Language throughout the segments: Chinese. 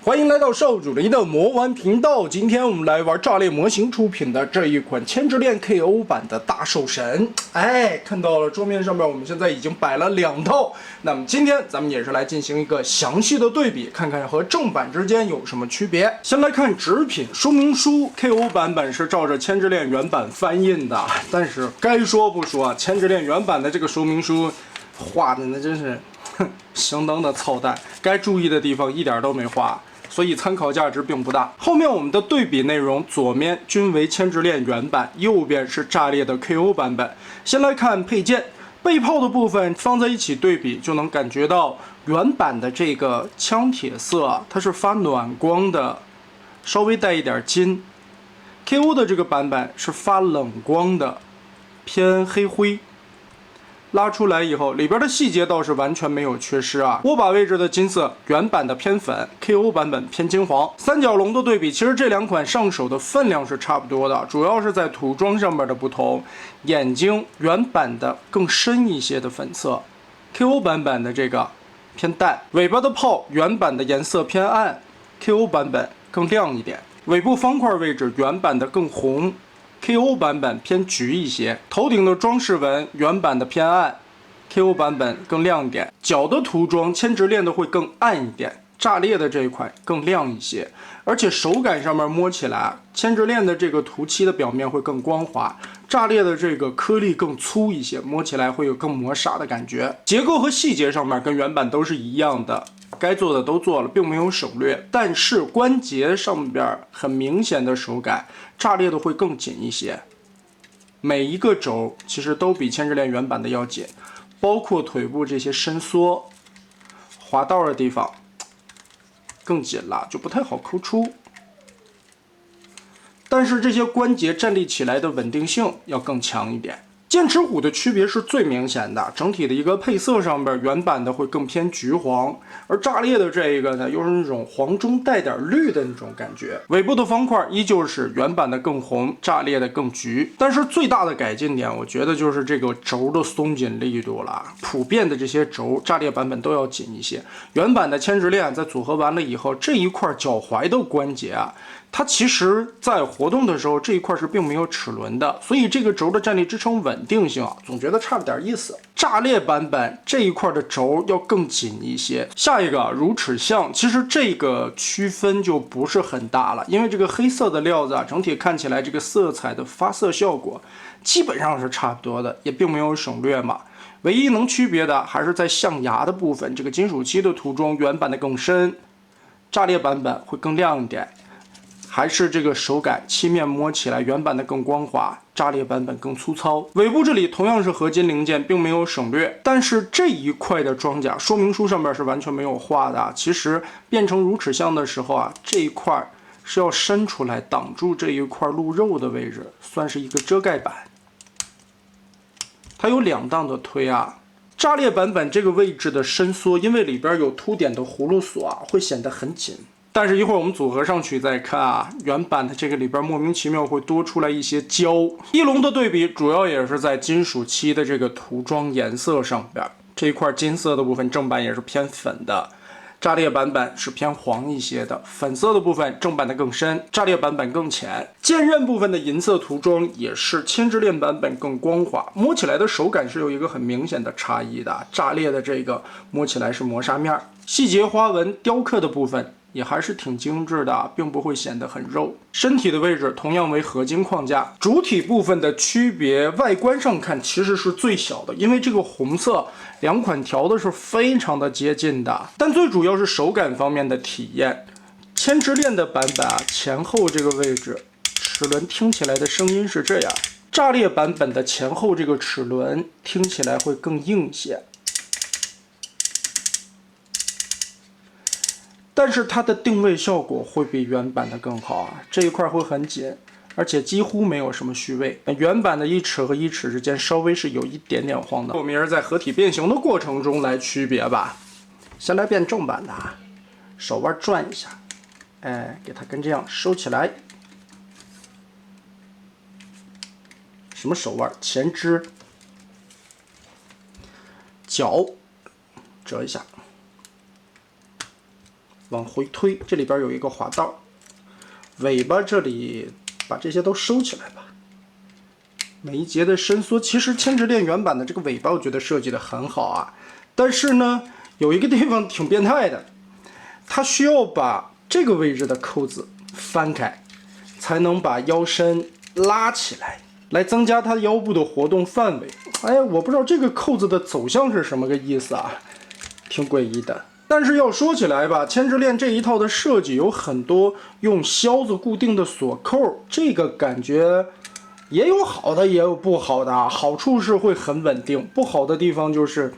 欢迎来到少主林的魔玩频道。今天我们来玩炸裂模型出品的这一款千之恋 KO 版的大兽神。看到了桌面上面，我们现在已经摆了2套。那么今天咱们也是来进行一个详细的对比，看看和正版之间有什么区别。先来看纸品说明书 ，KO 版本是照着千之恋原版翻印的，但是该说不说，千之恋原版的这个说明书画的那真是相当的操蛋，该注意的地方一点都没画。所以参考价值并不大。后面我们的对比内容，左面均为千之恋原版，右边是炸裂的 KO 版本。先来看配件，背炮的部分放在一起对比，就能感觉到原版的这个枪铁色啊，它是发暖光的，稍微带一点金。KO 的这个版本是发冷光的，偏黑灰。拉出来以后，里边的细节倒是完全没有缺失啊。握把位置的金色，原版的偏粉 ，KO 版本偏金黄。三角龙的对比，其实这2款上手的分量是差不多的，主要是在涂装上面的不同。眼睛原版的更深一些的粉色 ，KO 版本的这个偏淡。尾巴的炮原版的颜色偏暗 ，KO 版本更亮一点。尾部方块位置原版的更红。KO 版本偏橘一些，头顶的装饰纹原版的偏暗 ，KO 版本更亮一点。脚的涂装千之恋的会更暗一点，炸裂的这一款更亮一些。而且手感上面摸起来，千之恋的这个涂漆的表面会更光滑，炸裂的这个颗粒更粗一些，摸起来会有更磨砂的感觉。结构和细节上面跟原版都是一样的。该做的都做了，并没有省略，但是关节上边很明显的手感，炸裂的会更紧一些。每一个轴其实都比千之恋原版的要紧，包括腿部这些伸缩、滑道的地方更紧了，就不太好抠出。但是这些关节站立起来的稳定性要更强一点。剑齿虎的区别是最明显的，整体的一个配色上边，原版的会更偏橘黄，而炸裂的这一个呢，又是那种黄中带点绿的那种感觉。尾部的方块依旧是原版的更红，炸裂的更橘。但是最大的改进点，我觉得就是这个轴的松紧力度了。普遍的这些轴，炸裂版本都要紧一些。原版的千之恋在组合完了以后，这一块脚踝的关节啊，它其实在活动的时候这一块是并没有齿轮的，所以这个轴的站立支撑稳定性啊，总觉得差了点意思。炸裂版本这一块的轴要更紧一些。下一个乳齿象，其实这个区分就不是很大了，因为这个黑色的料子啊，整体看起来这个色彩的发色效果基本上是差不多的，也并没有省略嘛。唯一能区别的还是在象牙的部分，这个金属漆的涂装原版的更深，炸裂版本会更亮一点。还是这个手感，漆面摸起来原版的更光滑，炸裂版本更粗糙。尾部这里同样是合金零件，并没有省略，但是这一块的装甲说明书上面是完全没有画的。其实变成乳齿象的时候啊，这一块是要伸出来挡住这一块露肉的位置，算是一个遮盖板。它有2档的推啊。炸裂版本这个位置的伸缩，因为里边有凸点的葫芦锁啊，会显得很紧。但是一会儿我们组合上去再看啊，原版的这个里边莫名其妙会多出来一些胶。翼龙的对比主要也是在金属漆的这个涂装颜色上边，这一块金色的部分正版也是偏粉的，炸裂版本是偏黄一些的，粉色的部分正版的更深，炸裂版本更浅。剑刃部分的银色涂装也是千之恋版本更光滑，摸起来的手感是有一个很明显的差异的，炸裂的这个摸起来是磨砂面，细节花纹雕刻的部分也还是挺精致的，并不会显得很肉。身体的位置同样为合金框架。主体部分的区别，外观上看其实是最小的，因为这个红色2款调的是非常的接近的。但最主要是手感方面的体验。千之恋的版本啊，前后这个位置齿轮听起来的声音是这样，炸裂版本的前后这个齿轮听起来会更硬些。但是它的定位效果会比原版的更好啊，这一块会很紧，而且几乎没有什么虚位。原版的1齿和1齿之间稍微是有一点点晃的。我们也是在合体变形的过程中来区别吧。先来变正版的啊，手腕转一下，给它跟这样收起来。什么手腕？前肢，脚折一下。往回推，这里边有一个滑道，尾巴这里把这些都收起来吧。每一节的伸缩，其实千纸链原版的这个尾巴我觉得设计的很好啊，但是呢，有一个地方挺变态的，它需要把这个位置的扣子翻开，才能把腰身拉起来，来增加它腰部的活动范围。哎，我不知道这个扣子的走向是什么个意思啊，挺诡异的。但是要说起来吧，千纸链这一套的设计有很多用销子固定的锁扣，这个感觉也有好的，也有不好的啊。好处是会很稳定，不好的地方就是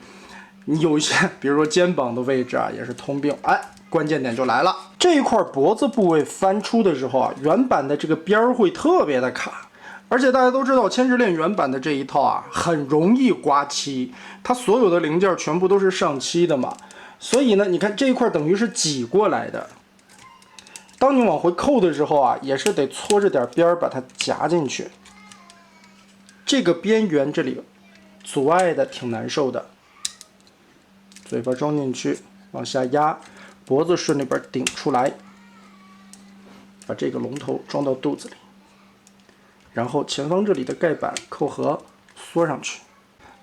你有一些，比如说肩膀的位置啊，也是通病。哎，关键点就来了，这一块脖子部位翻出的时候啊，原版的这个边儿会特别的卡。而且大家都知道，千纸链原版的这一套啊，很容易刮漆，它所有的零件全部都是上漆的嘛，所以呢，你看这一块等于是挤过来的。当你往回扣的时候啊，也是得搓着点边儿把它夹进去。这个边缘这里阻碍的挺难受的，嘴巴装进去，往下压，脖子顺那边顶出来，把这个龙头装到肚子里。然后前方这里的盖板扣合缩上去。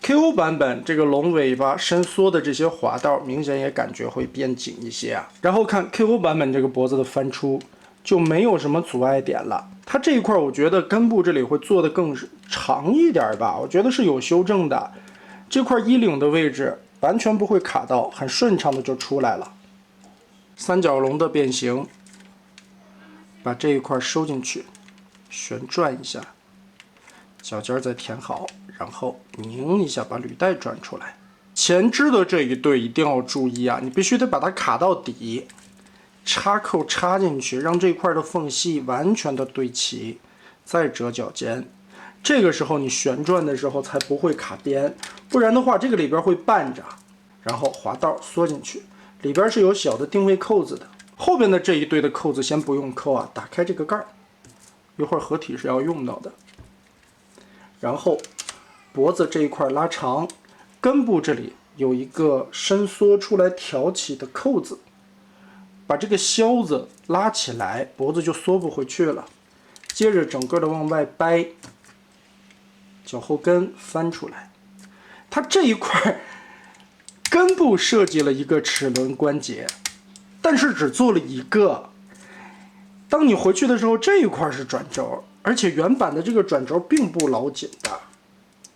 KO 版本这个龙尾巴伸缩的这些滑道，明显也感觉会变紧一些啊。然后看 KO 版本这个脖子的翻出，就没有什么阻碍点了。它这一块我觉得根部这里会做的更长一点吧，我觉得是有修正的。这块衣领的位置完全不会卡到，很顺畅的就出来了。三角龙的变形，把这一块收进去。旋转一下，脚尖再填好，然后拧一下，把履带转出来。前肢的这一对一定要注意啊，你必须得把它卡到底，插扣插进去，让这块的缝隙完全的对齐，再折脚尖。这个时候你旋转的时候才不会卡边，不然的话这个里边会绊着。然后滑道缩进去，里边是有小的定位扣子的。后边的这一对的扣子先不用扣啊，打开这个盖儿。一会儿合体是要用到的，然后脖子这一块拉长，根部这里有一个伸缩出来挑起的扣子，把这个销子拉起来，脖子就缩不回去了。接着整个的往外掰，脚后跟翻出来。它这一块根部设计了一个齿轮关节，但是只做了一个。当你回去的时候，这一块是转轴，而且原版的这个转轴并不牢紧的，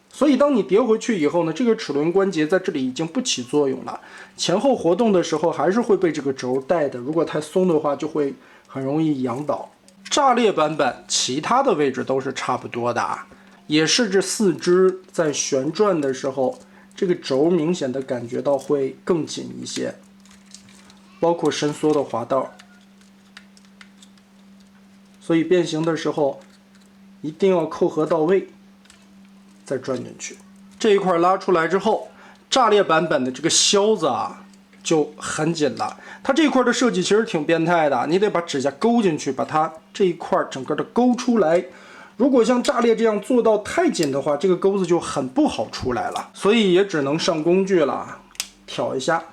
所以当你叠回去以后呢，这个齿轮关节在这里已经不起作用了，前后活动的时候还是会被这个轴带的，如果太松的话，就会很容易仰倒。炸裂版本其他的位置都是差不多的啊，也是这四肢在旋转的时候，这个轴明显的感觉到会更紧一些，包括伸缩的滑道。所以变形的时候一定要扣合到位，再转进去。这一块拉出来之后，炸裂版本的这个销子啊就很紧了。它这一块的设计其实挺变态的，你得把指甲勾进去，把它这一块整个的勾出来。如果像炸裂这样做到太紧的话，这个钩子就很不好出来了，所以也只能上工具了，挑一下。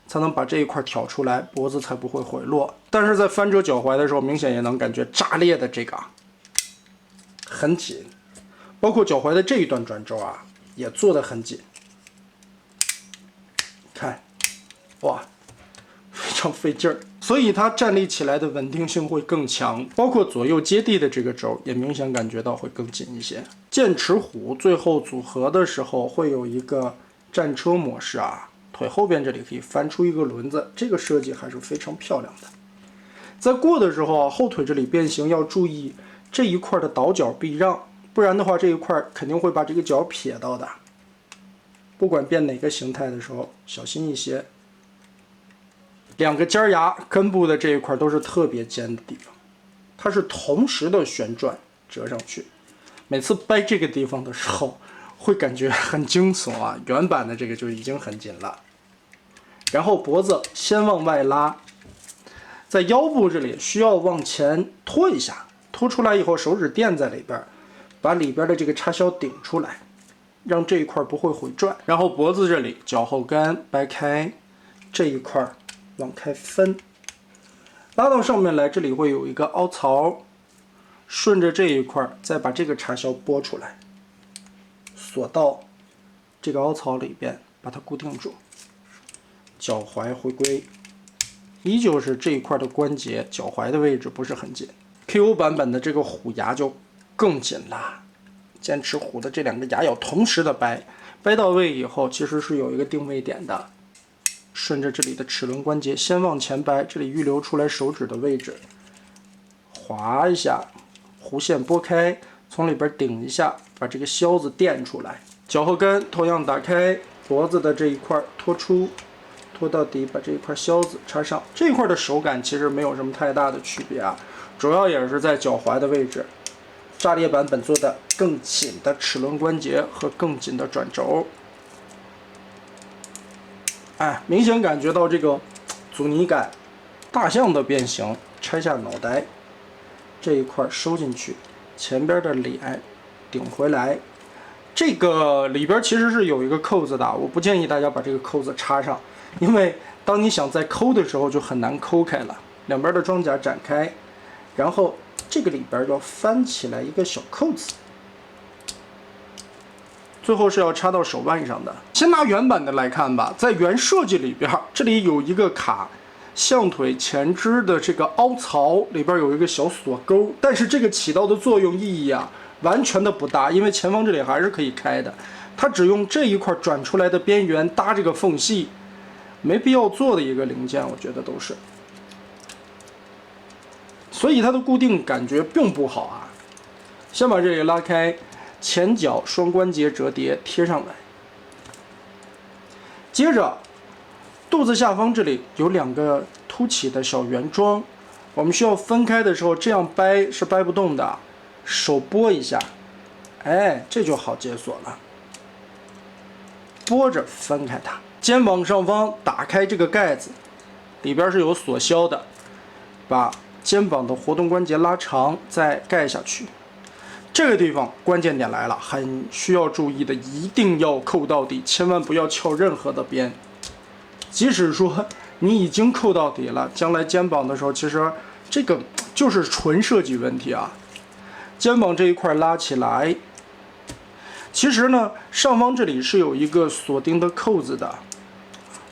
才能把这一块挑出来，脖子才不会回落。但是在翻折脚踝的时候，明显也能感觉炸裂的这个很紧，包括脚踝的这一段转轴啊，也做得很紧。看，哇，非常费劲儿，所以它站立起来的稳定性会更强，包括左右接地的这个轴也明显感觉到会更紧一些。剑齿虎最后组合的时候会有一个战车模式啊。腿后边这里可以翻出一个轮子，这个设计还是非常漂亮的。在过的时候啊，后腿这里变形要注意这一块的倒角避让，不然的话这一块肯定会把这个脚撇到的。不管变哪个形态的时候，小心一些。两个尖牙根部的这一块都是特别尖的地方，它是同时的旋转折上去。每次掰这个地方的时候，会感觉很惊悚啊！原版的这个就已经很紧了。然后脖子先往外拉，在腰部这里需要往前拖一下，拖出来以后手指垫在里边，把里边的这个插销顶出来，让这一块不会回转。然后脖子这里脚后跟掰开，这一块往开分，拉到上面来，这里会有一个凹槽，顺着这一块再把这个插销拨出来，锁到这个凹槽里边，把它固定住。脚踝回归，依旧是这一块的关节，脚踝的位置不是很紧。KO 版本的这个虎牙就更紧了，坚持虎的这两个牙要同时的掰，掰到位以后，其实是有一个定位点的。顺着这里的齿轮关节先往前掰，这里预留出来手指的位置，划一下，弧线拨开，从里边顶一下，把这个销子垫出来。脚后跟同样打开，脖子的这一块拖出，拖到底，把这一块销子插上。这一块的手感其实没有什么太大的区别啊，主要也是在脚踝的位置。炸裂版本做的更紧的齿轮关节和更紧的转轴。哎，明显感觉到这个阻尼感。大象的变形，拆下脑袋，这一块收进去，前边的脸顶回来。这个里边其实是有一个扣子的，我不建议大家把这个扣子插上，因为当你想再抠的时候就很难抠开了。两边的装甲展开，然后这个里边要翻起来一个小扣子。最后是要插到手腕上的。先拿原版的来看吧，在原设计里边，这里有一个卡象腿前肢的这个凹槽里边有一个小锁钩，但是这个起到的作用意义啊，完全的不大，因为前方这里还是可以开的。它只用这一块转出来的边缘搭这个缝隙，没必要做的一个零件，我觉得都是。所以它的固定感觉并不好啊。先把这里拉开。前脚双关节折叠贴上来，接着肚子下方这里有两个凸起的小圆桩，我们需要分开的时候，这样掰是掰不动的，手拨一下，哎，这就好解锁了。拨着分开它，肩膀上方打开这个盖子，里边是有锁销的，把肩膀的活动关节拉长，再盖下去。这个地方关键点来了，很需要注意的，一定要扣到底，千万不要翘任何的边。即使说你已经扣到底了，将来肩膀的时候，其实这个就是纯设计问题啊。肩膀这一块拉起来，其实呢，上方这里是有一个锁定的扣子的，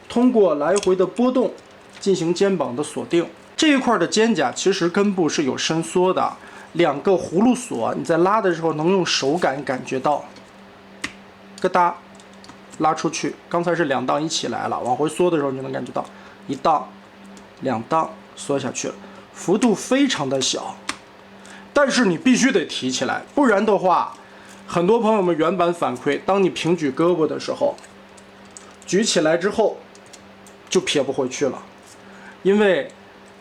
通过来回的波动进行肩膀的锁定。这一块的肩胛其实根部是有伸缩的。两个葫芦锁，你在拉的时候能用手感觉到，咯哒，拉出去。刚才是两档一起来了，往回缩的时候你就能感觉到，一档、两档缩下去了，幅度非常的小，但是你必须得提起来，不然的话，很多朋友们原版反馈，当你平举胳膊的时候，举起来之后就撇不回去了，因为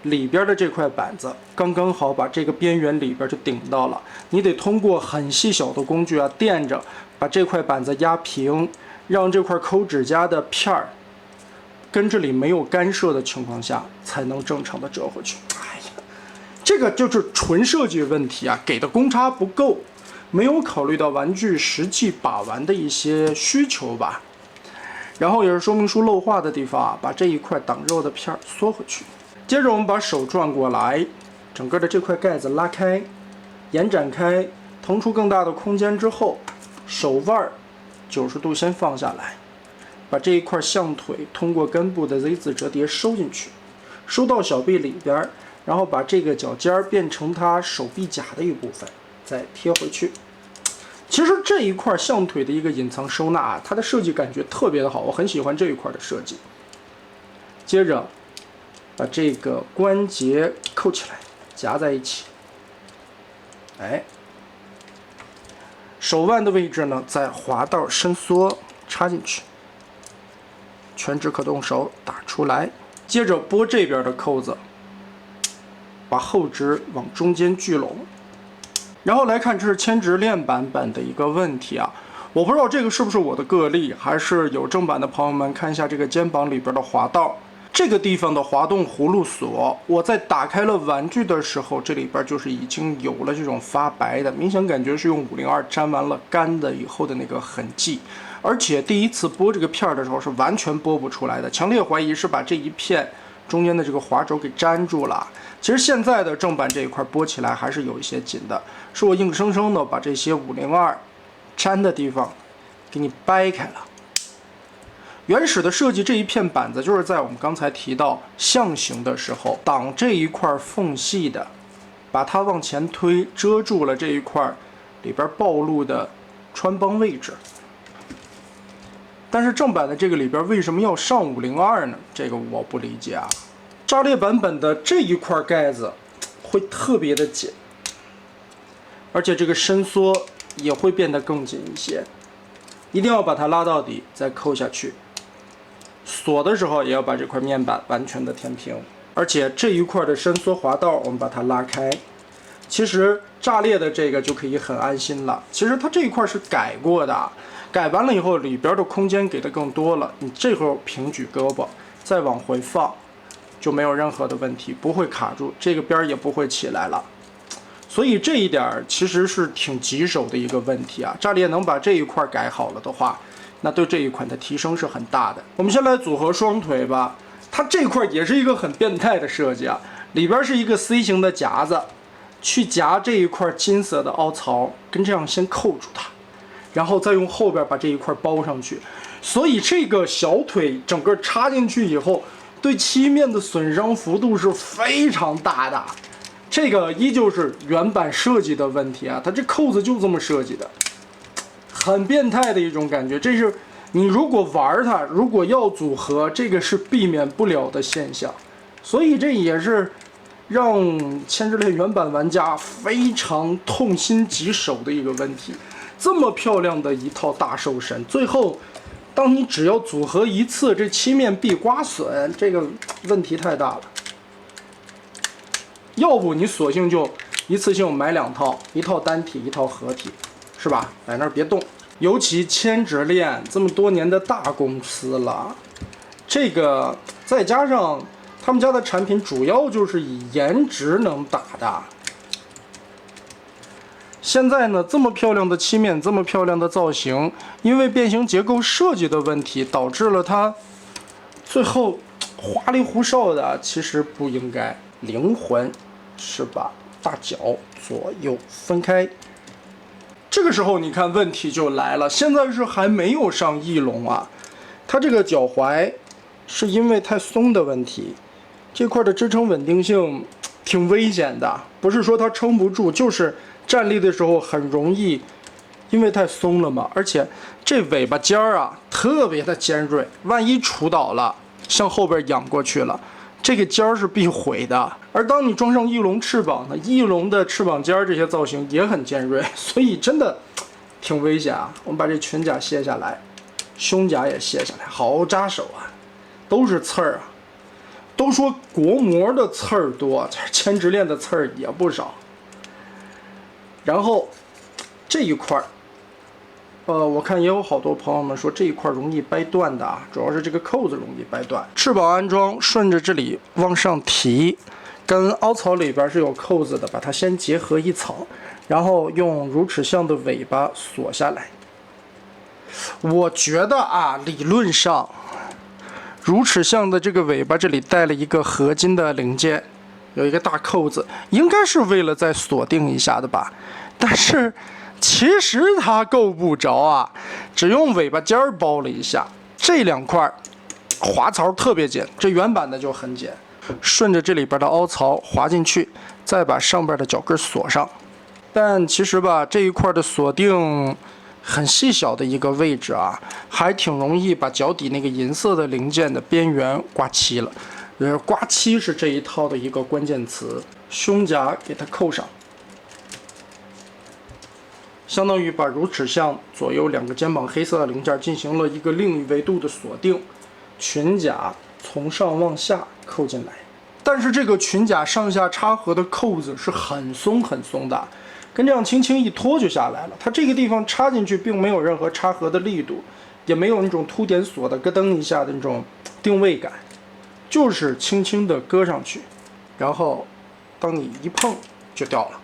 里边的这块板子刚刚好把这个边缘里边就顶到了，你得通过很细小的工具啊垫着，把这块板子压平，让这块抠指甲的片儿跟这里没有干涉的情况下，才能正常的折回去。哎呀，这个就是纯设计问题啊，给的公差不够，没有考虑到玩具实际把玩的一些需求吧。然后也是说明书漏画的地方啊，把这一块挡肉的片儿缩回去。接着我们把手转过来，整个的这块盖子拉开，延展开，腾出更大的空间之后，手腕90度先放下来，把这一块象腿通过根部的 Z 字折叠收进去，收到小臂里边，然后把这个脚尖变成它手臂甲的一部分，再贴回去。其实这一块象腿的一个隐藏收纳啊，它的设计感觉特别的好，我很喜欢这一块的设计。接着把这个关节扣起来，夹在一起。哎，手腕的位置呢，在滑道伸缩插进去，全指可动手打出来。接着拨这边的扣子，把后指往中间聚拢。然后来看，这是千直链版本的一个问题啊，我不知道这个是不是我的个例，还是有正版的朋友们看一下这个肩膀里边的滑道。这个地方的滑动葫芦锁，我在打开了玩具的时候，这里边就是已经有了这种发白的，明显感觉是用502粘完了干的以后的那个痕迹。而且第一次剥这个片儿的时候是完全剥不出来的，强烈怀疑是把这一片中间的这个滑轴给粘住了。其实现在的正版这一块拨起来还是有一些紧的，是我硬生生的把这些502粘的地方给你掰开了。原始的设计，这一片板子就是在我们刚才提到象形的时候，挡这一块缝隙的，把它往前推，遮住了这一块里边暴露的穿帮位置。但是正版的这个里边为什么要上502呢？这个我不理解啊。炸裂版本的这一块盖子会特别的紧，而且这个伸缩也会变得更紧一些，一定要把它拉到底再扣下去。锁的时候也要把这块面板完全的填平，而且这一块的伸缩滑道我们把它拉开。其实炸裂的这个就可以很安心了。其实它这一块是改过的，改完了以后里边的空间给的更多了。你这会儿平举胳膊再往回放，就没有任何的问题，不会卡住，这个边也不会起来了。所以这一点其实是挺棘手的一个问题啊。炸裂能把这一块改好了的话，那对这一款的提升是很大的。我们先来组合双腿吧，它这块也是一个很变态的设计啊，里边是一个 C 型的夹子，去夹这一块金色的凹槽，跟这样先扣住它，然后再用后边把这一块包上去。所以这个小腿整个插进去以后，对漆面的损伤幅度是非常大的。这个依旧是原版设计的问题啊，它这扣子就这么设计的。很变态的一种感觉，这是你如果玩它，如果要组合，这个是避免不了的现象，所以这也是让千之恋原版玩家非常痛心疾首的一个问题。这么漂亮的一套大兽神，最后当你只要组合一次，这漆面必刮损，这个问题太大了。要不你索性就一次性买2套，一套单体，一套合体，是吧？在那儿别动。尤其千之恋这么多年的大公司了，这个再加上他们家的产品主要就是以颜值能打的。现在呢，这么漂亮的漆面，这么漂亮的造型，因为变形结构设计的问题，导致了它最后花里胡哨的，其实不应该。灵魂是把大脚左右分开。这个时候你看问题就来了，现在是还没有上翼龙啊，它这个脚踝是因为太松的问题，这块的支撑稳定性挺危险的，不是说它撑不住，就是站立的时候很容易因为太松了嘛，而且这尾巴尖儿啊特别的尖锐，万一杵倒了，向后边仰过去了，这个尖儿是必毁的。而当你装上翼龙翅膀呢，翼龙的翅膀尖儿这些造型也很尖锐，所以真的挺危险啊。我们把这裙甲卸下来，胸甲也卸下来，好扎手啊，都是刺儿啊。都说国模的刺儿多，千之恋的刺儿也不少。然后这一块我看也有好多朋友们说这一块容易掰断的啊，主要是这个扣子容易掰断。翅膀安装顺着这里往上提，跟凹槽里边是有扣子的，把它先结合一层，然后用乳齿象的尾巴锁下来。我觉得啊，理论上乳齿象的这个尾巴这里带了一个合金的零件，有一个大扣子，应该是为了再锁定一下的吧。但是其实它够不着啊，只用尾巴尖儿包了一下，这2块滑槽特别紧，这原版的就很紧。顺着这里边的凹槽滑进去，再把上边的脚跟锁上。但其实吧，这一块的锁定很细小的一个位置啊，还挺容易把脚底那个银色的零件的边缘刮漆了。刮漆是这一套的一个关键词。胸甲给它扣上，相当于把乳齿象左右2个肩膀黑色的零件进行了一个另一维度的锁定。裙甲从上往下扣进来，但是这个裙甲上下插合的扣子是很松很松的，跟这样轻轻一拖就下来了。它这个地方插进去并没有任何插合的力度，也没有那种凸点锁的咯噔一下的那种定位感，就是轻轻的搁上去，然后当你一碰就掉了。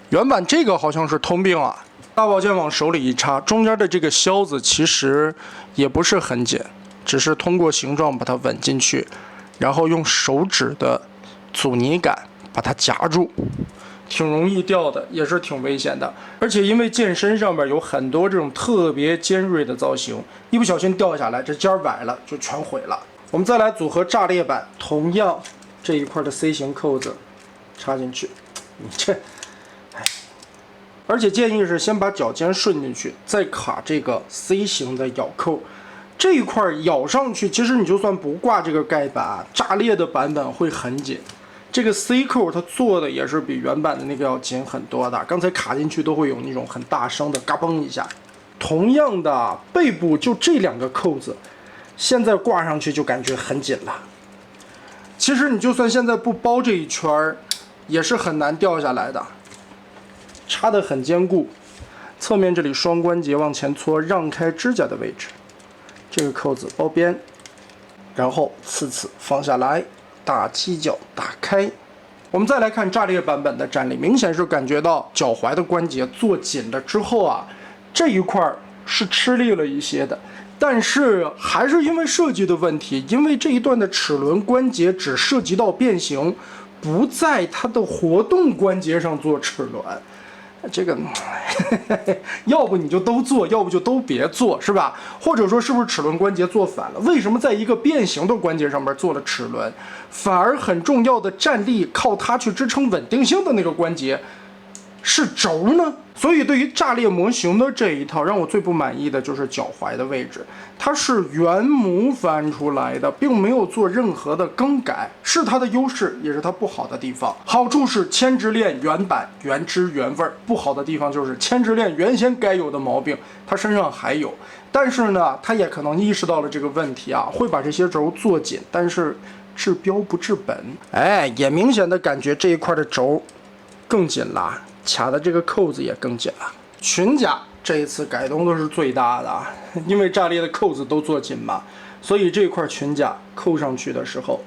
原版这个好像是通病啊，大宝剑往手里一插，中间的这个销子其实也不是很紧，只是通过形状把它稳进去，然后用手指的阻尼感把它夹住，挺容易掉的，也是挺危险的。而且因为剑身上面有很多这种特别尖锐的造型，一不小心掉下来，这尖崴了就全毁了。我们再来组合炸裂板，同样这一块的 C 型扣子插进去，你这，而且建议是先把脚尖顺进去，再卡这个 C 型的咬扣。这一块咬上去，其实你就算不挂这个盖板，炸裂的版本会很紧。这个 C 扣它做的也是比原版的那个要紧很多的，刚才卡进去都会有那种很大声的嘎嘣一下。同样的背部就这2个扣子，现在挂上去就感觉很紧了。其实你就算现在不包这一圈，也是很难掉下来的，插得很坚固。侧面这里双关节往前搓，让开指甲的位置。这个扣子包边，然后次放下来，大犄角打开。我们再来看炸裂版本的站立，明显是感觉到脚踝的关节做紧了之后啊，这一块是吃力了一些的，但是还是因为设计的问题，因为这一段的齿轮关节只涉及到变形，不在它的活动关节上做齿轮。这个要不你就都做，要不就都别做，是吧？或者说是不是齿轮关节做反了？为什么在一个变形的关节上面做了齿轮，反而很重要的站立靠它去支撑稳定性的那个关节是轴呢？所以对于炸裂模型的这一套，让我最不满意的就是脚踝的位置，它是原模翻出来的，并没有做任何的更改，是它的优势，也是它不好的地方。好处是千直链原版原汁原味，不好的地方就是千直链原先该有的毛病，它身上还有。但是呢，它也可能意识到了这个问题啊，会把这些轴做紧，但是治标不治本。也明显的感觉这一块的轴更紧了。卡的这个扣子也更紧了。裙甲这一次改动的是最大的啊，因为炸裂的扣子都做紧嘛，所以这块裙甲扣上去的时候，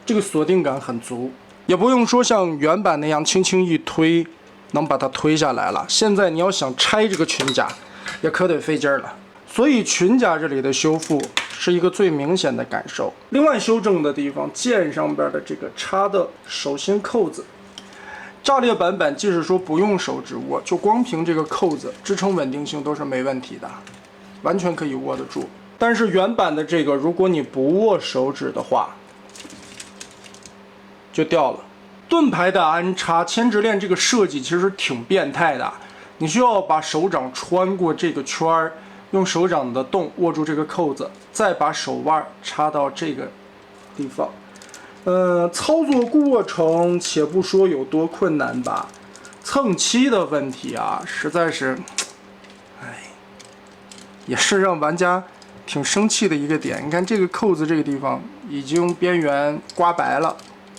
这个锁定感很足，也不用说像原版那样轻轻一推能把它推下来了。现在你要想拆这个裙甲，也可得费劲了。所以裙甲这里的修复是一个最明显的感受。另外修正的地方，剑上边的这个插的手心扣子，炸裂版本即使说不用手指握，就光凭这个扣子支撑稳定性都是没问题的，完全可以握得住。但是原版的这个，如果你不握手指的话，就掉了。盾牌的安插牵直链这个设计其实挺变态的，你需要把手掌穿过这个圈儿。用手掌的动握住这个扣子，再把手腕插到这个地方。操作过程且不说有多困难吧，蹭漆的问题啊，实在是，也是让玩家挺生气的一个点。你看这个扣子这个地方已经边缘刮白了。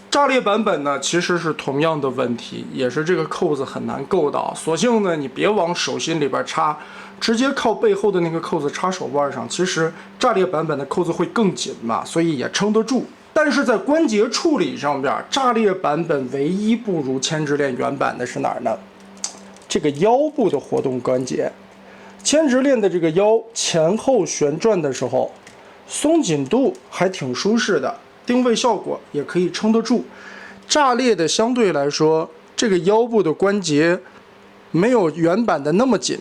炸裂版本呢，其实是同样的问题，也是这个扣子很难够到。索性呢，你别往手心里边插，直接靠背后的那个扣子插手腕上。其实炸裂版本的扣子会更紧嘛，所以也撑得住。但是在关节处理上边，炸裂版本唯一不如千直链原版的是哪儿呢？这个腰部的活动关节。千直链的这个腰前后旋转的时候，松紧度还挺舒适的。定位效果也可以撑得住，炸裂的相对来说，这个腰部的关节没有原版的那么紧，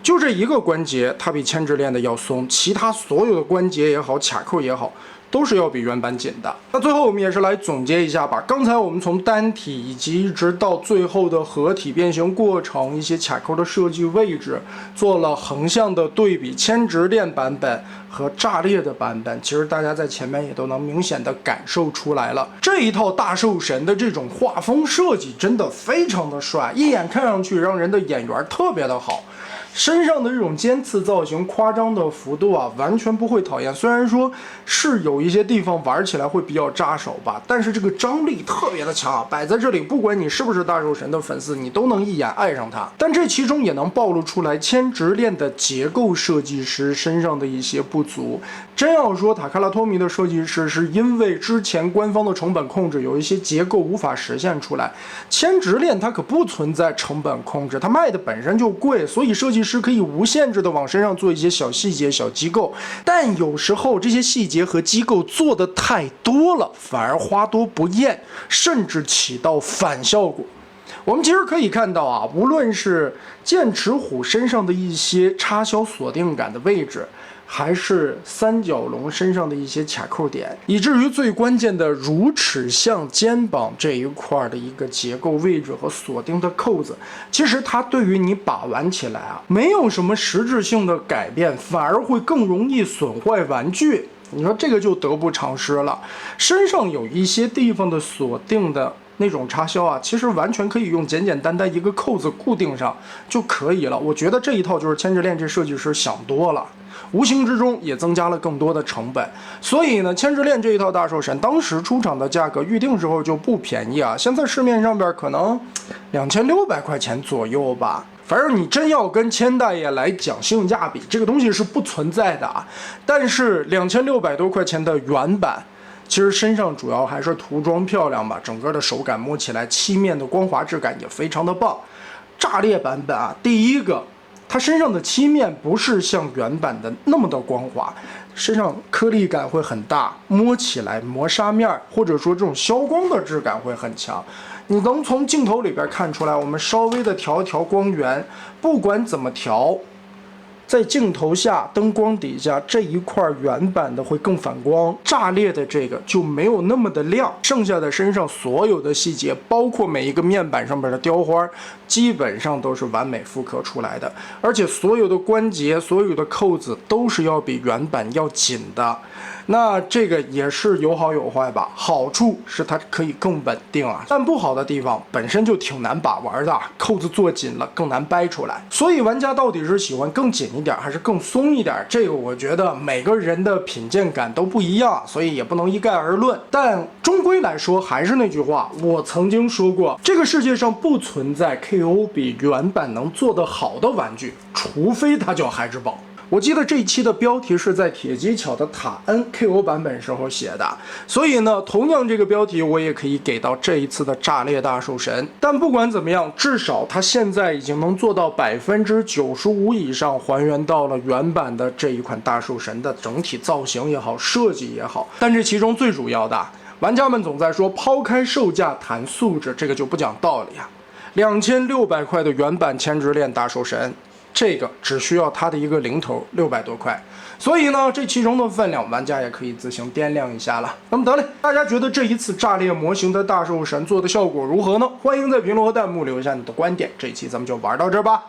就这一个关节它比千直链的要松，其他所有的关节也好，卡扣也好，都是要比原版紧的。那最后我们也是来总结一下吧，刚才我们从单体以及一直到最后的合体变形过程，一些卡扣的设计位置做了横向的对比，千直链版本和炸裂的版本，其实大家在前面也都能明显的感受出来了。这一套大兽神的这种画风设计真的非常的帅，一眼看上去让人的眼缘特别的好。身上的这种尖刺造型夸张的幅度啊，完全不会讨厌。虽然说是有一些地方玩起来会比较扎手吧，但是这个张力特别的强啊，摆在这里，不管你是不是大兽神的粉丝，你都能一眼爱上它。但这其中也能暴露出来千直链的结构设计师身上的一些不足。真要说塔卡拉托米的设计师是因为之前官方的成本控制有一些结构无法实现出来，千直链它可不存在成本控制，它卖的本身就贵，所以设计师可以无限制的往身上做一些小细节、小机构，但有时候这些细节和机构做的太多了，反而花多不厌，甚至起到反效果。我们其实可以看到啊，无论是剑齿虎身上的一些插销锁定感的位置，还是三角龙身上的一些卡扣点，以至于最关键的乳齿向肩膀这一块的一个结构位置和锁定的扣子，其实它对于你把玩起来啊，没有什么实质性的改变，反而会更容易损坏玩具。你说这个就得不偿失了。身上有一些地方的锁定的那种插销啊，其实完全可以用简简单单一个扣子固定上就可以了。我觉得这一套就是千之恋这设计师想多了，无形之中也增加了更多的成本。所以呢，千之恋这一套大兽神当时出厂的价格预定时候就不便宜啊，现在市面上边可能2600块钱左右吧。反正你真要跟千大爷来讲性价比，这个东西是不存在的啊。但是2600多块钱的原版，其实身上主要还是涂装漂亮吧，整个的手感摸起来漆面的光滑质感也非常的棒。炸裂版本啊，第一个，它身上的漆面不是像原版的那么的光滑，身上颗粒感会很大，摸起来磨砂面或者说这种消光的质感会很强。你能从镜头里边看出来，我们稍微的调一调光源，不管怎么调，在镜头下灯光底下这一块原版的会更反光，炸裂的这个就没有那么的亮，剩下的身上所有的细节，包括每一个面板上面的雕花，基本上都是完美复刻出来的，而且所有的关节、所有的扣子都是要比原版要紧的。那这个也是有好有坏吧，好处是它可以更稳定啊，但不好的地方本身就挺难把玩的，扣子做紧了更难掰出来。所以玩家到底是喜欢更紧一点还是更松一点，这个我觉得每个人的品鉴感都不一样，所以也不能一概而论。但终归来说，还是那句话，我曾经说过，这个世界上不存在 KO 比原版能做得好的玩具，除非它叫孩之宝。我记得这一期的标题是在铁技巧的塔恩 KO 版本时候写的，所以呢，同样这个标题我也可以给到这一次的炸裂大兽神。但不管怎么样，至少它现在已经能做到95%以上还原到了原版的这一款大兽神的整体造型也好，设计也好。但这其中最主要的，玩家们总在说抛开售价谈素质，这个就不讲道理啊。2600块的原版千之恋大兽神，这个只需要它的一个零头600多块，所以呢，这其中的分量，玩家也可以自行掂量一下了。那么得嘞，大家觉得这一次炸裂模型的大兽神做的效果如何呢？欢迎在评论和弹幕留下你的观点。这一期咱们就玩到这儿吧。